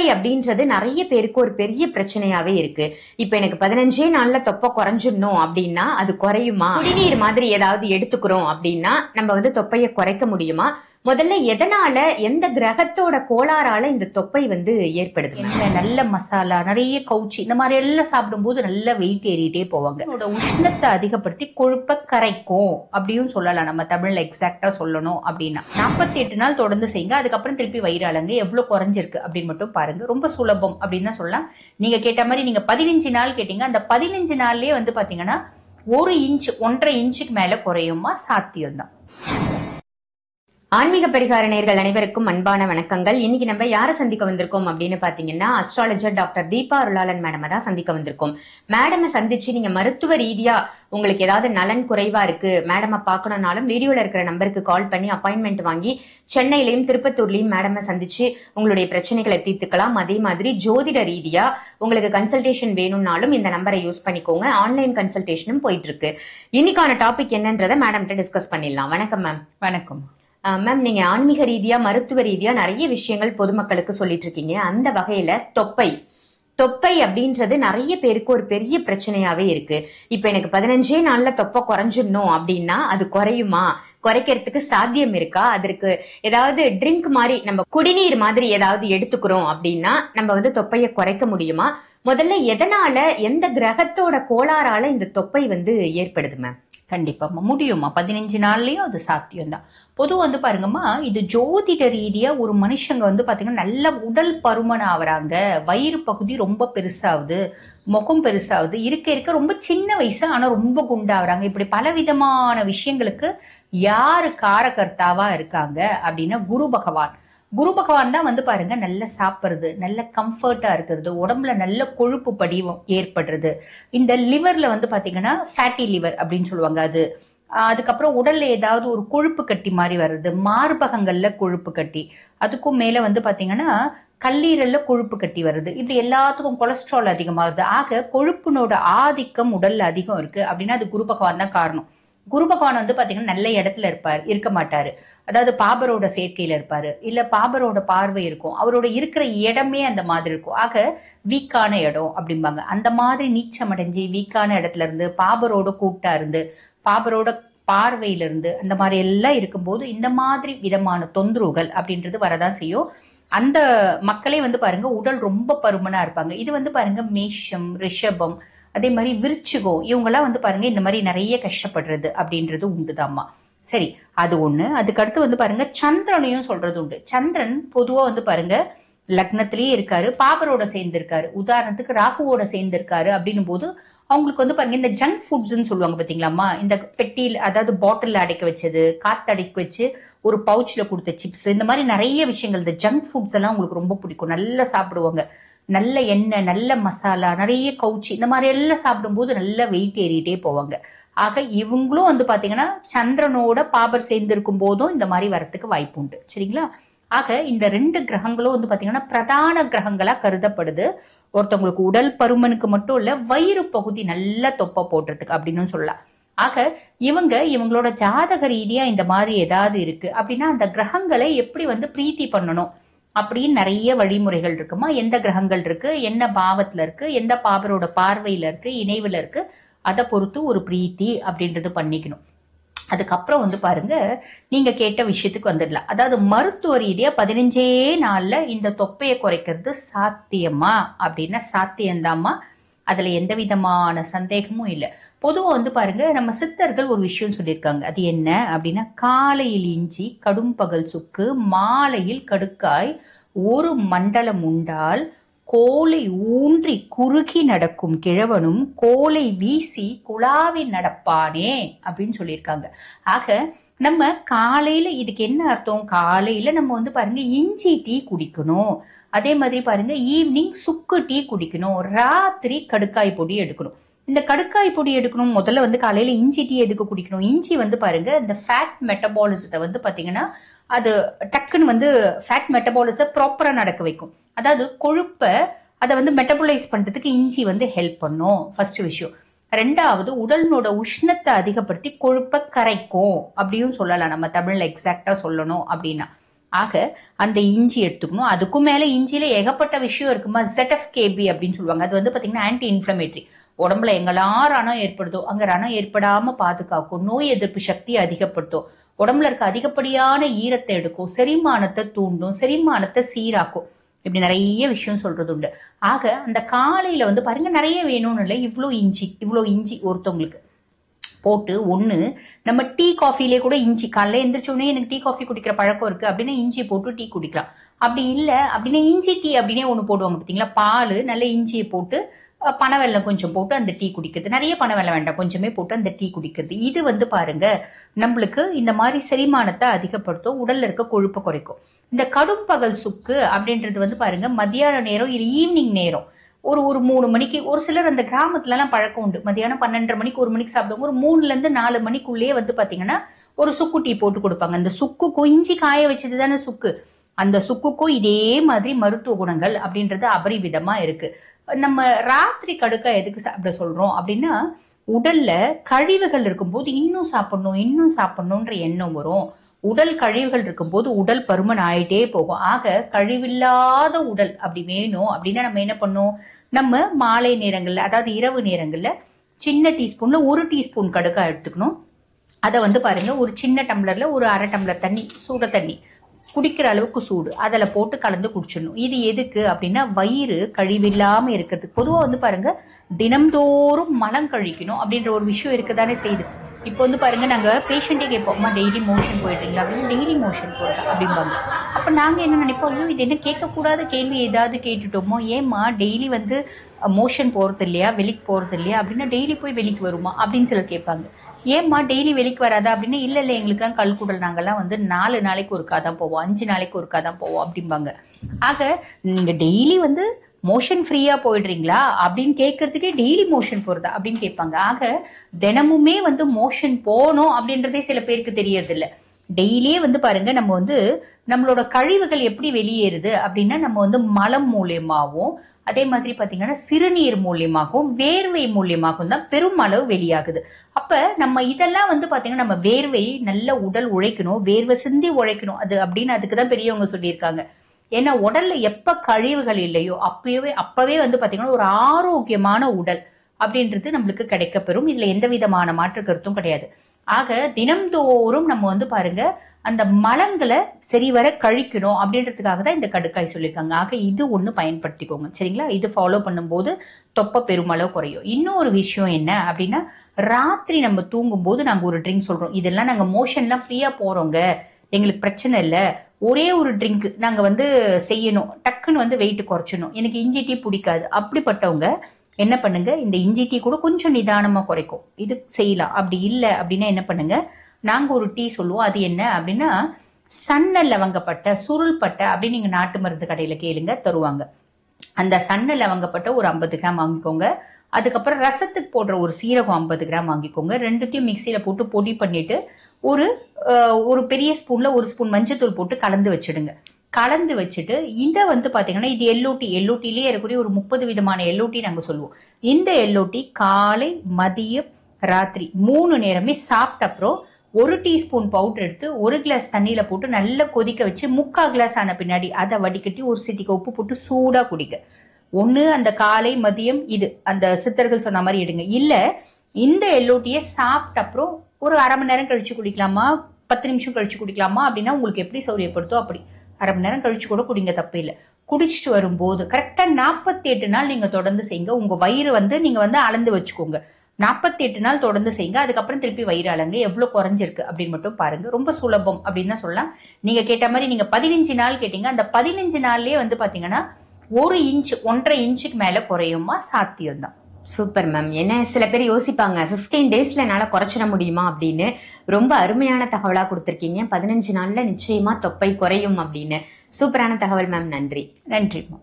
தொப்பை அப்படின்றது நிறைய பேருக்கு ஒரு பெரிய பிரச்சனையாவே இருக்கு. இப்ப எனக்கு 15 நாள்ல தொப்பை குறைஞ்சிடணும் அப்படின்னா அது குறையுமா? குடிநீர் மாதிரி ஏதாவது எடுத்துக்கிறோம் அப்படின்னா நம்ம தொப்பையை குறைக்க முடியுமா? முதல்ல எதனால, எந்த கிரகத்தோட கோளாறால இந்த தொப்பை ஏற்படுது? நல்ல மசாலா, நிறைய கவுச்சி, இந்த மாதிரி எல்லாம் சாப்பிடும்போது நல்ல வெயிட் ஏறிட்டே போவாங்க. உஷ்ணத்தை அதிகப்படுத்தி கொழுப்பை கரைக்கும் அப்படின்னு சொல்லலாம். நம்ம தமிழ்ல எக்ஸாக்டா சொல்லணும் அப்படின்னா 48 நாள் தொடர்ந்து செய்யுங்க. அதுக்கப்புறம் திருப்பி வயிறு அளங்க, எவ்வளவு குறைஞ்சிருக்கு அப்படின்னு மட்டும் பாருங்க. ரொம்ப சுலபம் அப்படின்னு சொல்லலாம். நீங்க கேட்ட மாதிரி நீங்க 15 நாள் கேட்டீங்க. அந்த 15 நாள்லயே பாத்தீங்கன்னா 1 இன்ச் 1.5 இன்ச்சுக்கு மேல குறையுமா? சாத்தியம் தான். ஆன்மீக பரிகார நேயர்கள் அனைவருக்கும் அன்பான வணக்கங்கள். இன்னைக்கு நம்ம யாரை சந்திக்க வந்திருக்கோம் அப்படின்னு பாத்தீங்கன்னா, அஸ்ட்ராலஜர் டாக்டர் தீபா அருளாளன் மேடம் தான் சந்திக்க வந்திருக்கோம். மேடமை சந்திச்சு நீங்க மருத்துவ ரீதியா உங்களுக்கு ஏதாவது நலன் குறைவா இருக்கு, மேடமை பார்க்கணும்னாலும் வீடியோல இருக்கிற நம்பருக்கு கால் பண்ணி அப்பாயின்மெண்ட் வாங்கி சென்னையிலையும் திருப்பத்தூர்லயும் மேடமை சந்திச்சு உங்களுடைய பிரச்சனைகளை தீர்த்துக்கலாம். அதே மாதிரி ஜோதிட ரீதியா உங்களுக்கு கன்சல்டேஷன் வேணும்னாலும் இந்த நம்பரை யூஸ் பண்ணிக்கோங்க. ஆன்லைன் கன்சல்டேஷனும் போயிட்டு இருக்கு. இன்னைக்கான டாபிக் என்னன்றதை மேடம் கிட்ட டிஸ்கஸ் பண்ணிடலாம். வணக்கம் மேம். வணக்கம் மேம். நீங்க ஆன்மீக ரீதியா மருத்துவ ரீதியா நிறைய விஷயங்கள் பொதுமக்களுக்கு சொல்லிட்டு இருக்கீங்க. அந்த வகையில தொப்பை அப்படின்றது நிறைய பேருக்கு ஒரு பெரிய பிரச்சனையாவே இருக்கு. இப்ப எனக்கு 15 நாள்ல தொப்பை குறைஞ்சிடணும் அப்படின்னா அது குறையுமா? குறைக்கிறதுக்கு சாத்தியம் இருக்கா? அதற்கு ஏதாவது ட்ரிங்க் மாதிரி, நம்ம குடிநீர் மாதிரி ஏதாவது எடுத்துக்கிறோம் அப்படின்னா நம்ம தொப்பையை குறைக்க முடியுமா? முதல்ல எதனால, எந்த கிரகத்தோட கோளாறால இந்த தொப்பை ஏற்படுது மேம்? கண்டிப்பா முடியுமா? 15 நாள்லயும் அது சாத்தியம் தான். பொதுவா பாருங்கம்மா, இது ஜோதிட ரீதியா ஒரு மனுஷங்க பாத்தீங்கன்னா நல்ல உடல் பருமன் ஆகுறாங்க, வயிறு பகுதி ரொம்ப பெருசாகுது, முகம் பெருசாகுது, இருக்க ரொம்ப சின்ன வயசு ஆனா ரொம்ப குண்டாகிறாங்க. இப்படி பல விதமான விஷயங்களுக்கு யாரு காரகர்த்தாவா இருக்காங்க அப்படின்னா குரு பகவான் தான் பாருங்க நல்ல சாப்பிடுறது, நல்ல கம்ஃபர்ட்டா இருக்கிறது, உடம்புல நல்ல கொழுப்பு படிவம் ஏற்படுறது. இந்த லிவர்ல பாத்தீங்கன்னா ஃபேட்டி லிவர் அப்படின்னு சொல்லுவாங்க. அதுக்கப்புறம் உடல்ல ஏதாவது ஒரு கொழுப்பு கட்டி மாதிரி வர்றது, மார்பகங்கள்ல கொழுப்பு கட்டி, அதுக்கும் மேல பாத்தீங்கன்னா கல்லீரல்ல கொழுப்பு கட்டி வருது. இப்படி எல்லாத்துக்கும் கொலஸ்ட்ரால் அதிகமாகுது. ஆக கொழுப்புனோட ஆதிக்கம் உடல்ல அதிகம் இருக்கு அப்படின்னா அது குரு பகவான் தான் காரணம். குரு பகவான் பாத்தீங்கன்னா நல்ல இடத்துல இருக்க மாட்டாரு. அதாவது பாபரோட சேர்க்கையில இருப்பாரு, இல்ல பாபரோட பார்வை இருக்கும், அவரோட இருக்கிற இடமே அந்த மாதிரி இருக்கும். ஆக வீக்கான இடம் அப்படிம்பாங்க. அந்த மாதிரி நீச்சம் அடைஞ்சு வீக்கான இடத்துல இருந்து பாபரோட கூட்டா இருந்து பாபரோட பார்வையில இருந்து அந்த மாதிரி எல்லாம் இருக்கும்போது இந்த மாதிரி விதமான தொந்தரவுகள் அப்படின்றது வரதான் செய்யும். அந்த மக்களே பாருங்க உடல் ரொம்ப பருமனா இருப்பாங்க. இது பாருங்க மேஷம், ரிஷபம், அதே மாதிரி விருச்சிகம், இவங்கெல்லாம் பாருங்க இந்த மாதிரி நிறைய கஷ்டப்படுறது அப்படின்றது உண்டுதாம்மா. சரி, அது ஒண்ணு. அதுக்கு அடுத்து பாருங்க சந்திரனையும் சொல்றது உண்டு. சந்திரன் பொதுவா பாருங்க லக்னத்திலேயே இருக்காரு, பாபரோட சேர்ந்திருக்காரு, உதாரணத்துக்கு ராகுவோட சேர்ந்திருக்காரு அப்படின்னும் போது அவங்களுக்கு பாருங்க இந்த ஜங்க் ஃபுட்ஸ்ன்னு சொல்லுவாங்க பாத்தீங்களாம்மா, இந்த பெட்டியில் அதாவது பாட்டில் அடைக்க வச்சது, காத்து அடைக்க வச்சு ஒரு பவுச்ல கொடுத்த சிப்ஸ், இந்த மாதிரி நிறைய விஷயங்கள், இந்த ஜங்க் ஃபுட்ஸ் எல்லாம் உங்களுக்கு ரொம்ப பிடிக்கும், நல்லா சாப்பிடுவாங்க. நல்ல எண்ணெய், நல்ல மசாலா, நிறைய கவுச்சி, இந்த மாதிரி எல்லாம் சாப்பிடும்போது நல்ல வெயிட் ஏறிட்டே போவாங்க. ஆக இவங்களும் பாத்தீங்கன்னா சந்திரனோட பாபர் சேர்ந்து இருக்கும் போதும் இந்த மாதிரி வரத்துக்கு வாய்ப்பு உண்டு. சரிங்களா? ஆக இந்த 2 கிரகங்களும் பாத்தீங்கன்னா பிரதான கிரகங்களா கருதப்படுது. ஒருத்தவங்களுக்கு உடல் பருமனுக்கு மட்டும் இல்ல, வயிறு பகுதி நல்ல தொப்பை போடுறதுக்கு அப்படின்னு சொல்லலாம். ஆக இவங்களோட ஜாதக ரீதியா இந்த மாதிரி ஏதாவது இருக்கு அப்படின்னா அந்த கிரகங்களை எப்படி பிரீத்தி பண்ணணும் அப்படின்னு நிறைய வழிமுறைகள் இருக்குமா. எந்த கிரகங்கள் இருக்கு, என்ன பாவத்துல இருக்கு, எந்த பாபரோட பார்வையில இருக்கு, இணைவுல இருக்கு, அதை பொறுத்து ஒரு பிரீத்தி அப்படின்றது பண்ணிக்கணும். அதுக்கப்புறம் பாருங்க, நீங்க கேட்ட விஷயத்துக்கு வந்துடலாம். அதாவது மருத்துவ ரீதியா 15 நாள்ல இந்த தொப்பையை குறைக்கிறது சாத்தியமா அப்படின்னா சாத்தியம்தாம்மா. அதுல எந்த விதமான சந்தேகமும் இல்லை. பொதுவா பாருங்க நம்ம சித்தர்கள் ஒரு விஷயம் சொல்லியிருக்காங்க. அது என்ன அப்படின்னா, காலையில் இஞ்சி, கடும் பகல் சுக்கு, மாலையில் கடுக்காய், ஒரு மண்டலம் உண்டால் கோலை ஊன்றி குறுகி நடக்கும் கிழவனும் கோலை வீசி குழாவி நடப்பானே அப்படின்னு சொல்லியிருக்காங்க. ஆக நம்ம காலையில இதுக்கு என்ன அர்த்தம்? காலையில நம்ம பாருங்க இஞ்சி டீ குடிக்கணும், அதே மாதிரி பாருங்க ஈவினிங் சுக்கு டீ குடிக்கணும், ராத்திரி கடுக்காய் பொடி எடுக்கணும். இந்த கடுக்காய் பொடி எடுக்கணும். முதல்ல காலையில இஞ்சி டீ எதுக்கு குடிக்கணும்? இஞ்சி பாருங்க இந்த ஃபேட் மெட்டபாலிசத்தை பாத்தீங்கன்னா அது டக்குன்னு ஃபேட் மெட்டபாலிச ப்ராப்பரா நடக்க வைக்கும். அதாவது கொழுப்பை அதை மெட்டபலைஸ் பண்றதுக்கு இஞ்சி ஹெல்ப் பண்ணும். ஃபர்ஸ்ட் விஷயம். ரெண்டாவது, உடலினோட உஷ்ணத்தை அதிகப்படுத்தி கொழுப்பை கரைக்கும் அப்படின்னு சொல்லலாம். நம்ம தமிழ்ல எக்ஸாக்டா சொல்லணும் அப்படின்னா ஆக அந்த இஞ்சி எடுத்துக்கணும். அதுக்கும் மேல இஞ்சியில ஏகப்பட்ட விஷயம் இருக்குமா. ZFKB அப்படின்னு சொல்லுவாங்க. அது வந்து பாத்தீங்கன்னா ஆன்டி இன்ஃபிளமேட்டரி. உடம்புல எங்கெல்லாம் ரணம் ஏற்படுதோ அங்க ரணம் ஏற்படாம பாதுகாக்கும், நோய் எதிர்ப்பு சக்தியை அதிகப்படுத்தும், உடம்புல இருக்க அதிகப்படியான ஈரத்தை எடுக்கும், செரிமானத்தை தூண்டும், செரிமானத்தை சீராக்கும். இப்படி நிறைய விஷயம் சொல்றது உண்டு. ஆக அந்த காலையில வந்து பாருங்க நிறைய வேணும்னு இல்லை, இவ்வளோ இஞ்சி ஒருத்தவங்களுக்கு போட்டு ஒன்று நம்ம டீ காஃபிலே கூட இஞ்சி காலைல எந்திரிச்சோடனே எனக்கு டீ காஃபி குடிக்கிற பழக்கம் இருக்கு அப்படின்னா இஞ்சி போட்டு டீ குடிக்கலாம். அப்படி இல்லை அப்படின்னா இஞ்சி டீ அப்படின்னே ஒன்று போடுவாங்க பார்த்தீங்களா, பால் நல்ல இஞ்சியை போட்டு பனவெல்லம் கொஞ்சம் போட்டு அந்த டீ குடிக்கிறது. நிறைய பனவெல்லம் வேண்டாம், கொஞ்சமே போட்டு அந்த டீ குடிக்கிறது. இது வந்து பாருங்க நம்மளுக்கு இந்த மாதிரி செரிமானத்தை அதிகப்படுத்தும், உடல்ல இருக்க கொழுப்பை குறைக்கும். இந்த கடும் பகல் சுக்கு அப்படின்றது வந்து பாருங்க மத்தியான நேரம் இல்லை ஈவினிங் நேரம் ஒரு 3 மணிக்கு, ஒரு சிலர் அந்த கிராமத்துல எல்லாம் பழக்கம் உண்டு, மதியானம் 12:30 மணிக்கு 1 மணிக்கு சாப்பிடுவாங்க. ஒரு 3ல இருந்து 4 மணிக்குள்ளேயே வந்து பாத்தீங்கன்னா ஒரு சுக்கு டீ போட்டு கொடுப்பாங்க. அந்த சுக்குக்கும் இஞ்சி காய வச்சது தானே சுக்கு, அந்த சுக்குக்கும் இதே மாதிரி மருத்துவ குணங்கள் அப்படின்றது அபரிவிதமா இருக்கு. நம்ம ராத்திரி கடுக்கா எதுக்கு சாப்பிட சொல்றோம் அப்படின்னா, உடல்ல கழிவுகள் இருக்கும்போது இன்னும் சாப்பிடணும்ன்ற எண்ணம் வரும். உடல் கழிவுகள் இருக்கும்போது உடல் பருமன் ஆயிட்டே போகும். ஆக கழிவில்லாத உடல் அப்படி வேணும் அப்படின்னா நம்ம என்ன பண்ணோம், நம்ம மாலை நேரங்கள்ல அதாவது இரவு நேரங்கள்ல சின்ன டீஸ்பூன்ல 1 டீஸ்பூன் கடுக்கா எடுத்துக்கணும். அதை வந்து பாருங்க ஒரு சின்ன டம்ளர்ல ஒரு 1/2 டம்ளர் தண்ணி, சூட தண்ணி குடிக்கிற அளவுக்கு சூடு அதில் போட்டு கலந்து குடிச்சிடணும். இது எதுக்கு அப்படின்னா வயிறு கழிவில்லாம இருக்கிறதுக்கு. பொதுவாக வந்து பாருங்க தினம்தோறும் மலம் கழிக்கணும் அப்படின்ற ஒரு விஷயம் இருக்கதானே செய்யுது. இப்போ வந்து பாருங்க நாங்க பேஷண்ட்டே கேட்போம்மா டெய்லி மோஷன் போயிடுறீங்களா அப்படின்னு. டெய்லி மோஷன் போடுறேன் அப்படிம்பாங்க. அப்போ நாங்கள் என்ன நினைப்போம், ஐயோ இது என்ன கேட்கக்கூடாத கேள்வி ஏதாவது கேட்டுட்டோமோ, ஏம்மா டெய்லி வந்து மோஷன் போகிறது இல்லையா, வெளிக்கு போகிறது இல்லையா அப்படின்னா டெய்லி போய் வெளிக்கு வருமா அப்படின்னு சிலர் கேட்பாங்க. ஏம்மா டெய்லி வெளிக்கு வராதா அப்படின்னா இல்லை எங்களுக்குலாம் கல்குடல், நாங்கள்லாம் வந்து 4 நாளைக்கு ஒருக்கா தான் போவோம், 5 நாளைக்கு ஒருக்கா தான் போவோம் அப்படிம்பாங்க. ஆக நீங்கள் டெய்லி வந்து மோஷன் ஃப்ரீயா போயிடுறீங்களா அப்படின்னு கேட்கறதுக்கே டெய்லி மோஷன் போறதா அப்படின்னு கேட்பாங்க. ஆக தினமுமே வந்து மோஷன் போகணும் அப்படின்றதே சில பேருக்கு தெரியறது இல்லை. டெய்லியே வந்து பாருங்க நம்ம வந்து நம்மளோட கழிவுகள் எப்படி வெளியேறுது அப்படின்னா நம்ம வந்து மலம் மூலியமாகவும் அதே மாதிரி பாத்தீங்கன்னா சிறுநீர் மூலியமாகவும் வேர்வை மூலியமாகவும் தான் பெருமளவு வெளியாகுது. அப்ப நம்ம இதெல்லாம் வந்து பாத்தீங்கன்னா நம்ம வேர்வை நல்ல உடல் உழைக்கணும், வேர்வை சிந்தி உழைக்கணும் அது அப்படின்னு அதுக்குதான் பெரியவங்க சொல்லியிருக்காங்க. ஏன்னா உடல்ல எப்ப கழிவுகள் இல்லையோ அப்பவே வந்து பாத்தீங்கன்னா ஒரு ஆரோக்கியமான உடல் அப்படின்றது நம்மளுக்கு கிடைக்கப்பெறும். இதுல எந்த விதமான மாற்று கருத்தும் கிடையாது. ஆக தினம்தோறும் நம்ம வந்து பாருங்க அந்த மலங்களை சரிவர கழிக்கணும் அப்படின்றதுக்காக தான் இந்த கடுக்காய் சொல்லியிருக்காங்க. ஆக இது ஒண்ணு பயன்படுத்திக்கோங்க சரிங்களா. இது ஃபாலோ பண்ணும்போது தொப்பை பெருமளவு குறையும். இன்னொரு விஷயம் என்ன அப்படின்னா, ராத்திரி நம்ம தூங்கும் போது நாங்க ஒரு ட்ரிங்க் சொல்றோம். இதெல்லாம் நாங்க மோஷன்லாம் ஃப்ரீயா போறோங்க, எங்களுக்கு பிரச்சனை இல்லை, ஒரே ஒரு ட்ரிங்க் நாங்க வந்து செய்யணும், டக்குன்னு வந்து வெயிட் குறைச்சணும், எனக்கு இஞ்சி டீ பிடிக்காது அப்படிப்பட்டவங்க என்ன பண்ணுங்க, இந்த இஞ்சி டீ கூட கொஞ்சம் நிதானமா குறைக்கும், இது செய்யலாம். அப்படி இல்லை அப்படின்னா என்ன பண்ணுங்க, நாங்க ஒரு டீ சொல்லுவோம். அது என்ன அப்படின்னா சன்ன லவங்கப்பட்டை, சுருள் பட்டை அப்படின்னு நீங்க நாட்டு மருந்து கடையில கேளுங்க தருவாங்க. அந்த சன்ன லவங்கப்பட்டை ஒரு 50 கிராம் வாங்கிக்கோங்க. அதுக்கப்புறம் ரசத்துக்கு போடுற ஒரு சீரகம் 50 கிராம் வாங்கிக்கோங்க. ரெண்டுத்தையும் மிக்சியில போட்டு பொடி பண்ணிட்டு ஒரு பெரிய ஸ்பூன்ல 1 ஸ்பூன் மஞ்சத்தூள் போட்டு கலந்து வச்சிடுங்க. கலந்து வச்சுட்டு இதை வந்து பாத்தீங்கன்னா இது எல்லோட்டிலேயே இருக்கக்கூடிய ஒரு 30 விதமான எல்லோட்டி நாங்க சொல்லுவோம். இந்த எல்லோட்டி காலை மதியம் ராத்திரி 3 நேரமே சாப்பிட்ட அப்புறம் 1 டீஸ்பூன் பவுடர் எடுத்து 1 கிளாஸ் தண்ணியில போட்டு நல்லா கொதிக்க வச்சு 3/4 கிளாஸ் ஆன பின்னாடி அதை வடிகட்டி ஒரு சிட்டிக்கு உப்பு போட்டு சூடா குடிக்க. ஒண்ணு அந்த காலை மதியம் இது அந்த சித்தர்கள் சொன்ன மாதிரி எடுங்க. இல்ல இந்த எல்லோட்டியை சாப்பிட்ட அப்புறம் ஒரு 1/2 மணி நேரம் கழிச்சு குடிக்கலாமா, 10 நிமிஷம் கழிச்சு குடிக்கலாமா அப்படின்னா உங்களுக்கு எப்படி சௌரியப்படுத்தோ அப்படி 1/2 மணி நேரம் கழிச்சு கூட குடிங்க, தப்பு இல்லை. குடிச்சிட்டு வரும்போது கரெக்டா 48 நாள் நீங்க தொடர்ந்து செய்யுங்க. உங்க வயிறு வந்து நீங்க வந்து அளந்து வச்சுக்கோங்க. 48 நாள் தொடர்ந்து செய்யுங்க. அதுக்கப்புறம் திருப்பி வயிறு அளங்க, எவ்வளவு குறைஞ்சிருக்கு அப்படின்னு மட்டும் பாருங்க. ரொம்ப சுலபம் அப்படின்னு தான் சொல்லலாம். நீங்க கேட்ட மாதிரி நீங்க 15 நாள் கேட்டீங்க. அந்த 15 நாள்லயே வந்து பாத்தீங்கன்னா 1 இன்ச் 1.5 இன்ச்சுக்கு மேல குறையுமா, சாத்தியம் தான். Super ma'am. என்ன சில பேர் யோசிப்பாங்க 15 டேஸ்ல என்னால குறைச்சிட முடியுமா அப்படின்னு. ரொம்ப அருமையான தகவலா கொடுத்துருக்கீங்க. 15 நாள்ல நிச்சயமா தொப்பை குறையும் அப்படின்னு. சூப்பரான தகவல் மேம். நன்றி. நன்றி மேம்.